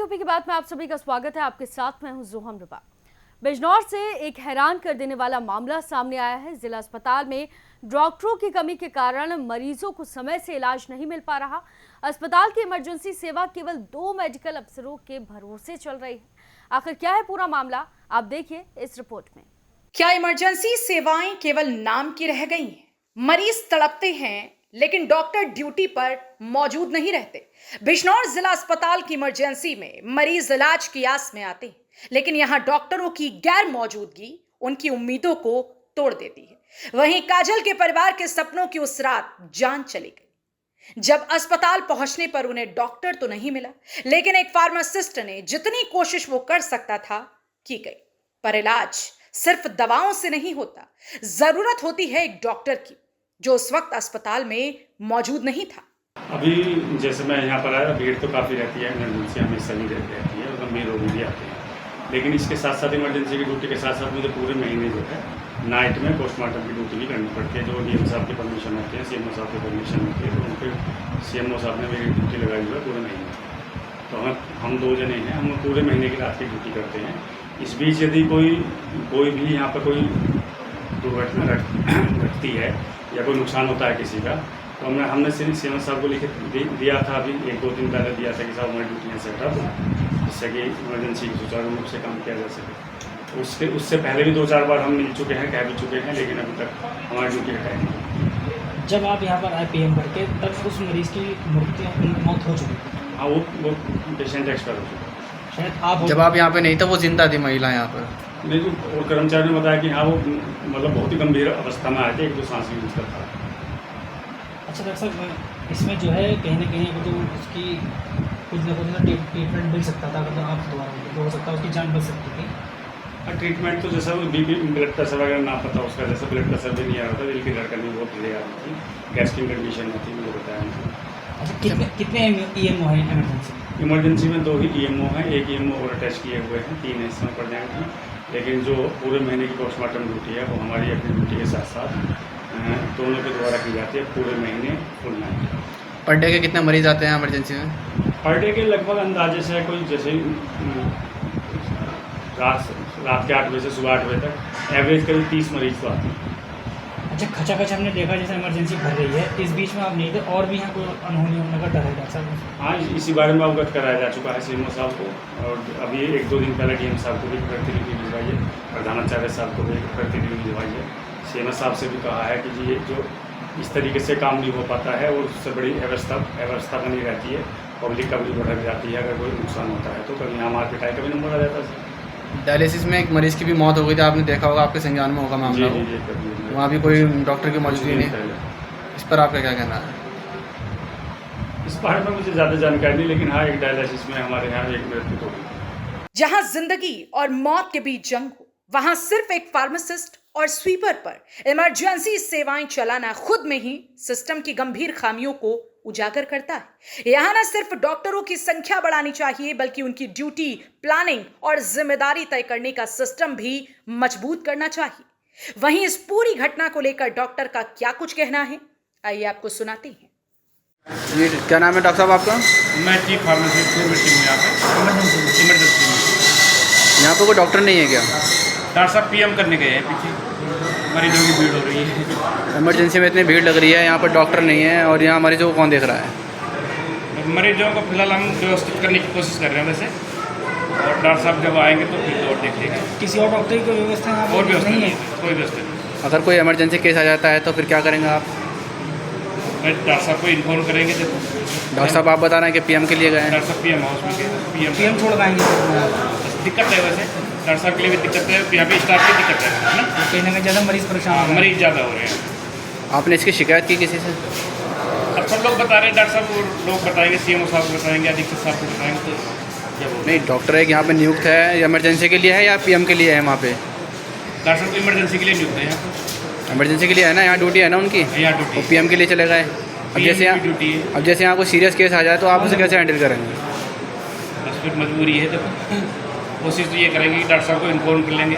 UP की बात में आप सभी का स्वागत है। आपके साथ मैं हूं जोहम रुबा। बिजनौर से एक हैरान कर देने वाला मामला सामने आया है। जिला अस्पताल में डॉक्टरों की कमी के कारण मरीजों को समय से इलाज नहीं मिल पा रहा। अस्पताल की इमरजेंसी सेवा केवल 2 मेडिकल अफसरों के भरोसे चल रही है। आखिर क्या है पूरा मामला, आप देखिए इस रिपोर्ट में। क्या इमरजेंसी सेवाएं केवल नाम की रह गई हैं? मरीज तड़पते हैं लेकिन डॉक्टर ड्यूटी पर मौजूद नहीं रहते। बिजनौर जिला अस्पताल की इमरजेंसी में मरीज इलाज की आस में आते हैं, लेकिन यहां डॉक्टरों की गैर मौजूदगी उनकी उम्मीदों को तोड़ देती है। वहीं काजल के परिवार के सपनों की उस रात जान चली गई जब अस्पताल पहुंचने पर उन्हें डॉक्टर तो नहीं मिला, लेकिन एक फार्मासिस्ट ने जितनी कोशिश वो कर सकता था की गई। पर इलाज सिर्फ दवाओं से नहीं होता, जरूरत होती है एक डॉक्टर की, जो उस वक्त अस्पताल में मौजूद नहीं था। अभी जैसे मैं यहाँ पर आया, भीड़ तो काफ़ी रहती है, इमरजेंसी हमेशा ही रहती है और गंभीर रोगी भी आते हैं। लेकिन इसके साथ साथ इमरजेंसी की ड्यूटी के साथ साथ मुझे पूरे महीने जो है नाइट में पोस्टमार्टम की ड्यूटी भी करनी पड़ती है। जो डीएम साहब की परमिशन होती है, सीएमओ साहब की परमिशन होती है, तो उनके सीएमओ साहब ने मेरी ड्यूटी लगाई हुई है पूरे महीने। तो हम 2 जने हैं, हम पूरे महीने की रात की ड्यूटी करते हैं। इस बीच यदि कोई भी यहाँ पर कोई दुर्घटना घटती है या कोई नुकसान होता है किसी का, तो हमने सीएमओ साहब को लिख दिया था, अभी 1-2 दिन पहले दिया था कि साहब हमारी ड्यूटियाँ सेट अप, जिससे कि इमरजेंसी की सुचारू रूप से काम किया जा सके। उससे पहले भी 2-4 बार हम मिल चुके हैं, कह भी चुके हैं, लेकिन अभी तक हमारी ड्यूटी हटाई नहीं। जब आप यहाँ पर आए पीएम करके, तब उस मरीज़ की मौत हो चुकी थी? हाँ, वो पेशेंट एक्सपायर हो चुका। शायद आप जब आप यहाँ पे नहीं था वो जिंदा थी महिला यहाँ पर? नहीं, और कर्मचारी ने बताया कि हाँ वो मतलब बहुत ही गंभीर अवस्था में आए थे, 1-2 सांस ली मुश्किल था। अच्छा डॉक्टर साहब, इसमें जो है कहीं ना कहीं तो उसकी कुछ ना कुछ ट्रीटमेंट मिल सकता था, अगर आप दोबारा तो हो सकता है उसकी जान बच सकती थी। ट्रीटमेंट तो जैसा बीपी ब्लड प्रेशर वगैरह ना पता उसका, जैसा ब्लड प्रेशर भी नहीं आ रहा था, दिल की धड़कन भी बहुत तेज आ रही थी, गैस की कंडीशन में थी, मुझे बताया। अच्छा, कितने ईएमओ हैं इमरजेंसी? इमरजेंसी में 2 ही ईएमओ हैं, एक ईएमओ और अटैच किए हुए हैं, 3 इसमें पड़ जाएंगे। लेकिन जो पूरे महीने की पोस्टमार्टम ड्यूटी है वो हमारी अपनी ड्यूटी के साथ साथ दोनों के द्वारा की जाती है, पूरे महीने फुल नाइट। पर डे के कितने मरीज आते हैं इमरजेंसी में? पर डे के लगभग अंदाजे से कोई जैसे रात के 8 बजे से सुबह 8 बजे तक एवरेज करीब 30 मरीज तो आते हैं। अच्छा, खचाखच हमने देखा जैसे इमरजेंसी भर रही है, इस बीच में आप नहीं थे और भी यहाँ कोई अनहोनी होने का डर है डॉक्टर साहब? हाँ, इसी बारे में अवगत कराया जा चुका है सीएमओ साहब को, और अभी 1-2 दिन पहले डीएम साहब को भी प्रतिनिधि भिजवाई है, प्रधानाचार्य साहब को भी प्रतिनिधि भिजवाई है। सीएमओ साहब से भी कहा है कि जी ये जो इस तरीके से काम नहीं हो पाता है और उससे बड़ी व्यवस्था बनी रहती है, पब्लिक का भी भड़क जाती है। अगर कोई नुकसान होता है तो कभी यहाँ मार पिटाई का भी नंबर आ जाता है। डायलिसिस में एक मरीज़ की भी मौत हो गई थी, आपने देखा होगा, आपके संज्ञान में होगा मामला। वहाँ भी कोई डॉक्टर की मौजूदगी नहीं। इस पर आपका क्या कहना है? इस बारे में मुझे ज़्यादा जानकारी नहीं, लेकिन हाँ, एक डायलिसिस में हमारे यहाँ एक मृत्यु हो गई। जहां जिंदगी और मौत के बीच जंग हो, वहां सिर्फ एक फार्मासिस्ट और स्वीपर पर इमरजेंसी सेवाएं चलाना खुद में ही सिस्टम की गंभीर खामियों को उजागर करता है। यहां न सिर्फ डॉक्टरों की संख्या बढ़ानी चाहिए, बल्कि उनकी ड्यूटी प्लानिंग और जिम्मेदारी तय करने का सिस्टम भी मजबूत करना चाहिए। वहीं इस पूरी घटना को लेकर डॉक्टर का क्या कुछ कहना है, आइए आपको सुनाते हैं। ये क्या नाम है डॉक्टर साहब आपका? मैं चीफ फार्मासिस्ट हूँ यहाँ पे इमरजेंसी में। यहाँ पर कोई डॉक्टर नहीं है क्या? डॉक्टर साहब पीएम करने गए हैं, पीछे मरीजों की भीड़ हो रही है। इमरजेंसी में इतनी भीड़ लग रही है, यहाँ पर डॉक्टर नहीं है, और यहाँ मरीजों को कौन देख रहा है? मरीजों को फिलहाल हम व्यवस्थित करने की कोशिश कर रहे हैं वैसे, और डॉक्टर साहब जब आएंगे तो फिर और देख लेंगे। किसी और डॉक्टर की व्यवस्था और व्यवस्था नहीं है, कोई व्यवस्था नहीं। अगर कोई इमरजेंसी केस आ जाता है तो फिर क्या करेंगे आप? डॉक्टर साहब को इन्फॉर्म करेंगे। देखो डॉक्टर साहब आप बता रहे हैं कि पीएम के लिए गए हैं। डॉक्टर साहब पीएम हाउस में गए, पीएम छोड़ पाएंगे? दिक्कत है वैसे, डॉक्टर साहब के लिए भी दिक्कत है, यहाँ पे स्टाफ की दिक्कत है ना, कहीं ना कहीं ज़्यादा मरीज परेशान, मरीज ज़्यादा हो रहे हैं। आपने इसकी शिकायत की किसी से? अब सब लोग बता रहे हैं, डॉक्टर साहब वो लोग बताएंगे, सीएमओ साहब को बताएंगे, अधीक्षक साहब को बताएंगे, तो जब नहीं, डॉक्टर एक यहाँ पे नियुक्त है, इमरजेंसी के लिए है या पीएम के लिए है? वहाँ पे डॉक्टर साहब को इमरजेंसी के लिए नियुक्त है, यहाँ इमरजेंसी के लिए है ना, यहाँ ड्यूटी है ना उनकी, यहाँ ड्यूटी और पीएम के लिए चले गए। अब जैसे यहाँ कोई सीरियस केस आ जाए तो आप उसे कैसे हैंडल करेंगे? बस फिर मजबूरी है, देखो कोशिश तो ये करेंगे कि डॉक्टर साहब को इन्फॉर्म कर लेंगे।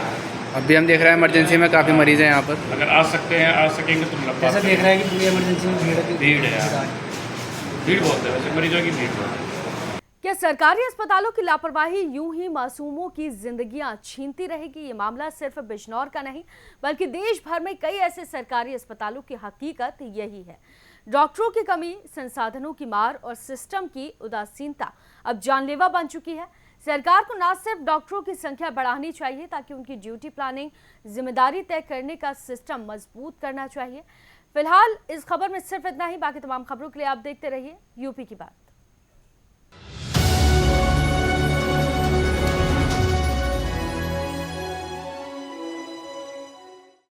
अभी हम देख रहे हैं इमरजेंसी में काफ़ी मरीज़ हैं यहाँ पर। अगर आ सकते हैं, आ सकेंगे तो मतलब ऐसा देख रहा है कि पूरी इमरजेंसी में भीड़ है, भीड़ बहुत है वैसे, मरीजों की भीड़ बहुत है। क्या सरकारी अस्पतालों की लापरवाही यूं ही मासूमों की जिंदगियां छीनती रहेगी? ये मामला सिर्फ बिजनौर का नहीं बल्कि देश भर में कई ऐसे सरकारी अस्पतालों की हकीकत यही है। डॉक्टरों की कमी, संसाधनों की मार और सिस्टम की उदासीनता अब जानलेवा बन चुकी है। सरकार को न सिर्फ डॉक्टरों की संख्या बढ़ानी चाहिए ताकि उनकी ड्यूटी प्लानिंग, जिम्मेदारी तय करने का सिस्टम मजबूत करना चाहिए। फिलहाल इस खबर में सिर्फ इतना ही। बाकी तमाम खबरों के लिए आप देखते रहिए यूपी की बात।